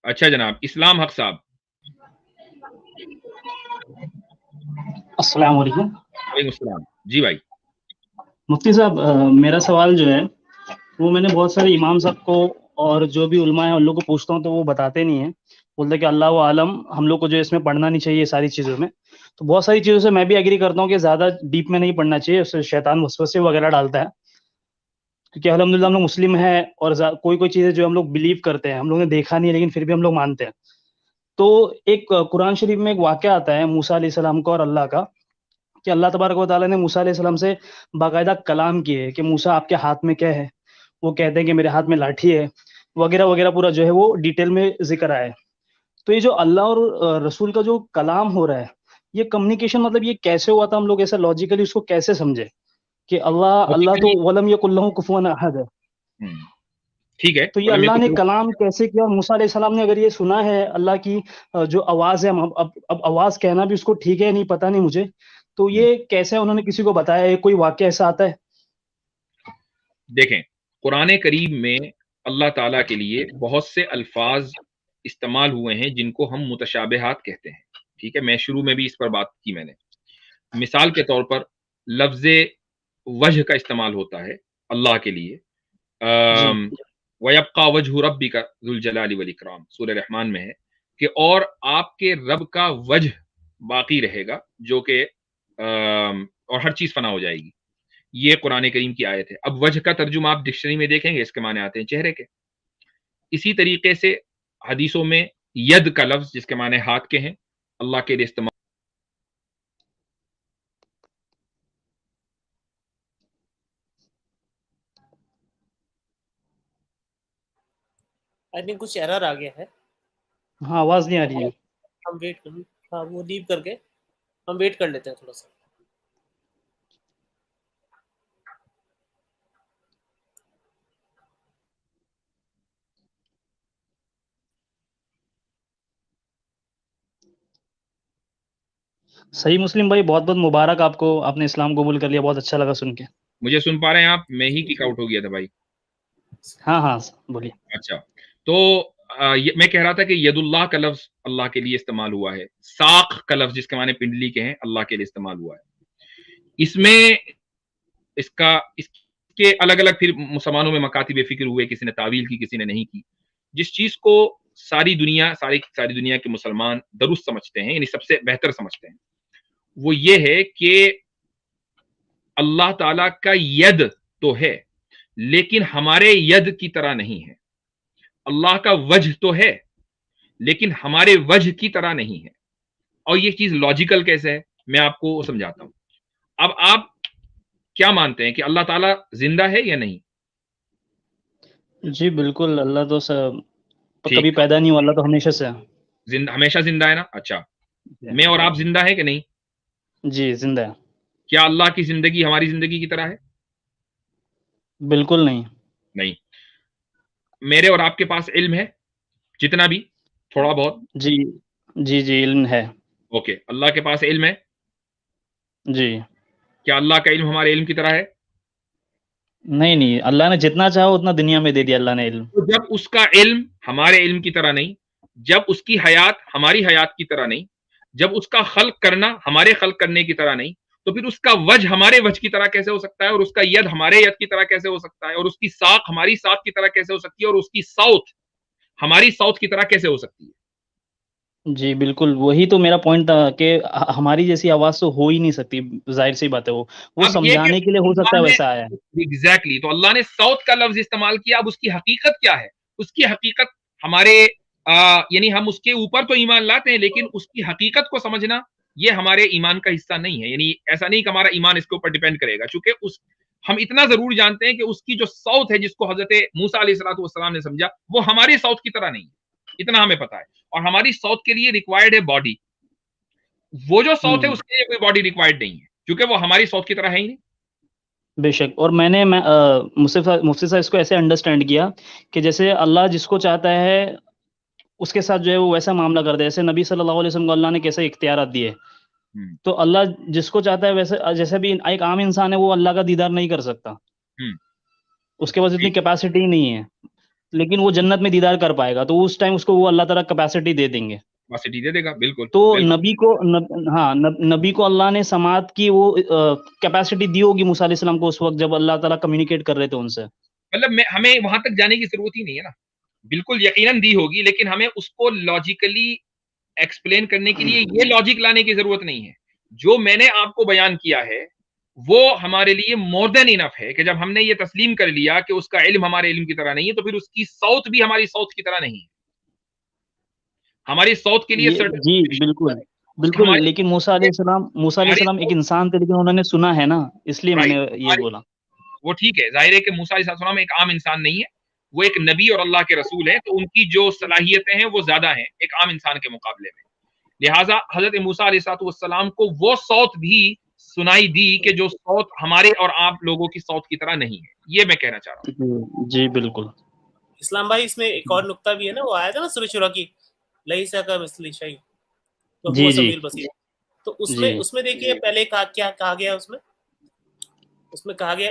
اچھا جناب، اسلام حق صاحب، السلام علیکم۔ وعلیکم السلام جی بھائی۔ مفتی صاحب، میرا سوال جو ہے وہ میں نے بہت سارے امام صاحب کو اور جو بھی علماء ہیں ان لوگوں کو پوچھتا ہوں تو وہ بتاتے نہیں ہیں، بولتے کہ اللہ عالم، ہم لوگ کو جو اس میں پڑھنا نہیں چاہیے ساری چیزوں میں۔ تو بہت ساری چیزوں سے میں بھی ایگری کرتا ہوں کہ زیادہ ڈیپ میں نہیں پڑھنا چاہیے، اس سے شیطان وسوسے وغیرہ ڈالتا ہے، کیونکہ الحمدللہ ہم لوگ مسلم ہیں اور کوئی چیزیں جو ہم لوگ بلیو کرتے ہیں، ہم لوگوں نے دیکھا نہیں لیکن پھر بھی ہم لوگ مانتے ہیں۔ تو ایک قرآن شریف میں ایک واقعہ آتا ہے موسیٰ علیہ السلام کا اور اللہ کا، کہ اللہ تبارک و تعالیٰ نے موسیٰ علیہ السلام سے باقاعدہ کلام کیے کہ موسیٰ آپ کے ہاتھ میں کیا ہے، وہ کہتے ہیں کہ میرے ہاتھ میں لاٹھی ہے، وغیرہ وغیرہ، پورا جو ہے وہ ڈیٹیل میں ذکر آیا ہے۔ تو یہ جو اللہ اور رسول کا جو کلام ہو رہا ہے، یہ کمیونیکیشن مطلب یہ کیسے ہوا تھا، ہم لوگ ایسا لاجیکلی اس کو کیسے سمجھے کہ اللہ تو Logically، ولم یکن لہ کفوا احد ہے، ٹھیک ہے، تو یہ ولم اللہ یکن نے لہ، کلام کیسے کیا؟ اور موسیٰ علیہ السلام نے اگر یہ سنا ہے اللہ کی جو آواز ہے، اب آواز کہنا بھی اس کو ٹھیک ہے نہیں پتہ نہیں مجھے، تو یہ کیسے انہوں نے کسی کو بتایا ہے؟ کوئی واقعہ ایسا آتا ہے؟ دیکھیں قرآن کریم میں اللہ تعالیٰ کے لیے بہت سے الفاظ استعمال ہوئے ہیں جن کو ہم متشابہات کہتے ہیں، ٹھیک ہے، میں شروع میں بھی اس پر بات کی میں نے۔ مثال کے طور پر لفظ وجہ کا استعمال ہوتا ہے اللہ کے لیے، جی وَيَبْقَى وَجْهُ رَبِّكَ ذُو الْجَلَالِ وَالْإِكْرَامِ، سورہ رحمان میں ہے کہ اور آپ کے رب کا وجہ باقی رہے گا، جو کہ اور ہر چیز فنا ہو جائے گی۔ یہ قرآن کریم کی آیت ہے۔ اب وجہ کا ترجمہ آپ ڈکشنری میں دیکھیں گے، اس کے معنی آتے ہیں چہرے کے۔ اسی طریقے سے حدیثوں میں ید کا لفظ جس کے معنی ہاتھ کے ہیں، اللہ کے لیے استعمال۔ آئی تھنک کچھ ایرر آ گیا ہے، ہاں آواز نہیں آ رہی ہے۔ ہم ویٹ کر، ہاں وہ لیو کر کے ہم ویٹ کر لیتے ہیں تھوڑا سا۔ صحیح مسلم بھائی، بہت بہت مبارک آپ کو، آپ نے اسلام قبول کر لیا، بہت اچھا لگا سن کے۔ مجھے سن پا رہے ہیں آپ؟ میں ہی کک آؤٹ ہو گیا تھا بھائی۔ ہاں ہاں بولیے۔ اچھا، تو میں کہہ رہا تھا کہ ید اللہ کا لفظ اللہ کے لیے استعمال ہوا ہے، ساق کا لفظ جس کے معنی پنڈلی کے ہیں اللہ کے لیے استعمال ہوا ہے۔ اس میں اس کے الگ الگ پھر مسلمانوں میں مکاتب فکر ہوئے، کسی نے تعویل کی کسی نے نہیں کی۔ جس چیز کو ساری دنیا کے مسلمان درست سمجھتے ہیں، یعنی سب سے بہتر سمجھتے ہیں، وہ یہ ہے کہ اللہ تعالیٰ کا ید تو ہے لیکن ہمارے ید کی طرح نہیں ہے، اللہ کا وجہ تو ہے لیکن ہمارے وجہ کی طرح نہیں ہے۔ اور یہ چیز لاجیکل کیسے ہے میں آپ کو سمجھاتا ہوں۔ اب آپ کیا مانتے ہیں کہ اللہ تعالیٰ زندہ ہے یا نہیں؟ جی بالکل، اللہ تو کبھی ٹھیک، پیدا نہیں ہوا، اللہ تو ہمیشہ سے ہے۔ ہمیشہ زندہ ہے نا؟ اچھا، میں اور آپ زندہ ہیں کہ نہیں؟ جی زندہ ہے۔ کیا اللہ کی زندگی ہماری زندگی کی طرح ہے؟ بالکل نہیں۔ نہیں۔ میرے اور آپ کے پاس علم ہے جتنا بھی تھوڑا بہت؟ جی جی جی علم ہے۔ اوکے، اللہ کے پاس علم ہے؟ جی کیا اللہ کا علم ہمارے علم کی طرح ہے؟ نہیں، اللہ نے جتنا چاہا اتنا دنیا میں دے دیا اللہ نے علم۔ تو جب اس کا علم ہمارے علم کی طرح نہیں، جب اس کی حیات ہماری حیات کی طرح نہیں، جب اس کا خلق کرنا ہمارے خلق کرنے کی طرح نہیں، تو پھر اس کا وجہ ہمارے وجہ کی طرح کیسے ہو سکتا ہے، اور اس کا ید ہمارے ید کی طرح کیسے ہو سکتا ہے، اور اس کی ساق ہماری ساق کی طرح کیسے ہو سکتی ہے، اور اس کی صوت ہماری صوت کی طرح کیسے ہو سکتی ہے؟ جی بالکل، وہی تو میرا پوائنٹ تھا کہ ہماری جیسی آواز تو ہو ہی نہیں سکتی، ظاہر سی بات ہے، وہ اب یہ کہ سمجھانے کے لیے ہو سکتا ہے اللہ ویسا آیا ہے۔ نے ایگزیکٹلی، تو اللہ نے صوت کا لفظ استعمال کیا۔ اب اس کی حقیقت کیا ہے؟ اس کی حقیقت ہمارے یعنی ہم اس کے اوپر تو ایمان لاتے ہیں لیکن اس کی حقیقت کو سمجھنا یہ ہمارے ایمان کا حصہ نہیں ہے۔ یعنی ایسا نہیں کہ ہمارا ایمان اس کے اوپر ڈیپینڈ کرے گا، چونکہ ہم اتنا ضرور جانتے ہیں کہ اس کی جو صوت ہے جس کو حضرت موسیٰ علیہ السلام نے سمجھا، وہ ہماری صوت کی طرح نہیں ہے، اتنا ہمیں پتا ہے۔ اور ہماری صوت کے لیے ریکوائرڈ ہے باڈی، وہ جو صوت ہے اس کے لیے کوئی باڈی ریکوائرڈ نہیں ہے، کیونکہ وہ ہماری صوت کی طرح ہے ہی نہیں۔ بے شک، اور میں نے مفتی صاحب اس کو ایسے انڈرسٹینڈ کیا کہ جیسے اللہ جس کو چاہتا ہے اس کے ساتھ جو ہے وہ ویسا معاملہ کرتا ہے، جیسے نبی صلی اللہ علیہ وسلم کو اللہ نے کیسے اختیارات دیے، تو اللہ جس کو چاہتا ہے ویسے، جیسے بھی ایک عام انسان ہے وہ اللہ کا دیدار نہیں کر سکتا، اس کے پاس اتنی کیپیسٹی نہیں ہے۔ لیکن وہ جنت میں دیدار کر پائے گا تو اس ٹائم اس کو وہ اللہ تعالیٰ کیپیسٹی دے دیں گے. کیپیسٹی دے دے گا. بالکل. تو بالکل. نبی کو ہاں نبی کو اللہ نے سماعت کی وہ کیپیسٹی دی ہوگی موسیٰ علیہ السلام کو اس وقت جب اللہ تعالیٰ کمیونیکیٹ کر رہے تھے ان سے. مطلب ہمیں وہاں تک جانے کی ضرورت ہی نہیں ہے نا. بالکل یقیناً دی ہوگی، لیکن ہمیں اس کو لاجیکلی ایکسپلین کرنے کے لیے یہ لاجک لانے کی ضرورت نہیں ہے. جو میں نے آپ کو بیان کیا ہے وہ ہمارے لیے مور دین انف ہے کہ جب ہم نے یہ تسلیم کر لیا کہ اس کا علم ہمارے علم کی طرح نہیں ہے تو پھر اس کی صوت بھی ہماری صوت کی طرح نہیں ہے. ہماری صوت کے لیے جی بالکل بالکل. لیکن موسیٰ علیہ السلام ایک انسان تھے، لیکن انہوں نے سنا ہے نا، اس لیے میں نے یہ بولا. وہ ٹھیک ہے، ظاہر ہے کہ موسیٰ علیہ السلام ایک عام انسان نہیں ہے، وہ ایک نبی اور اللہ کے رسول ہیں، تو ان کی جو صلاحیتیں ہیں وہ زیادہ ہیں ایک عام انسان کے مقابلے میں. لہٰذا حضرت موسیٰ علیہ السلام کو وہ صوت بھی سنائی دی کہ جو صوت ہمارے اور آپ لوگوں کی صوت کی طرح نہیں ہے. یہ میں کہنا چاہ رہا ہوں. جی بالکل. اسلام بھائی اس میں ایک اور نقطہ بھی ہے نا، وہ آیا تھا نا سورۃ شورى کی لیسا کمثلہ شیء وهو السمیع البصیر. تو اس میں دیکھیے پہلے کیا کہا گیا، اس میں کہا گیا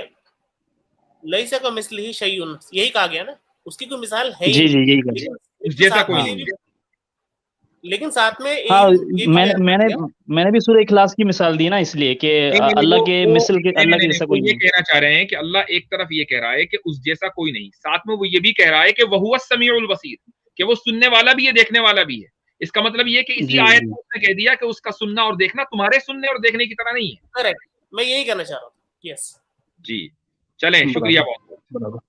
لیسا کمثلہ شیء، یہی کہا گیا نا، اس کی کوئی مثال ہے ہی نہیں. جیسا کوئی نہیں. لیکن ساتھ میں میں نے بھی سورہ اخلاص کی مثال دی نا، اس لیے کہ اللہ کے مثل کے اللہ کے جیسا کوئی نہیں. یہ کہنا چاہ رہے ہیں کہ اللہ ایک طرف یہ کہہ رہا ہے کہ اس جیسا کوئی نہیں، ساتھ میں وہ یہ بھی کہہ رہا ہے کہ وہو السمیع البصیر، کہ وہ سننے والا بھی ہے دیکھنے والا بھی ہے. اس کا مطلب یہ کہ اسی آیت میں اس نے کہہ دیا کہ اس کا سننا اور دیکھنا تمہارے سننے اور دیکھنے کی طرح نہیں ہے. کریکٹ، میں یہی کہنا چاہ رہا ہوں. یس جی چلیں، شکریہ بہت.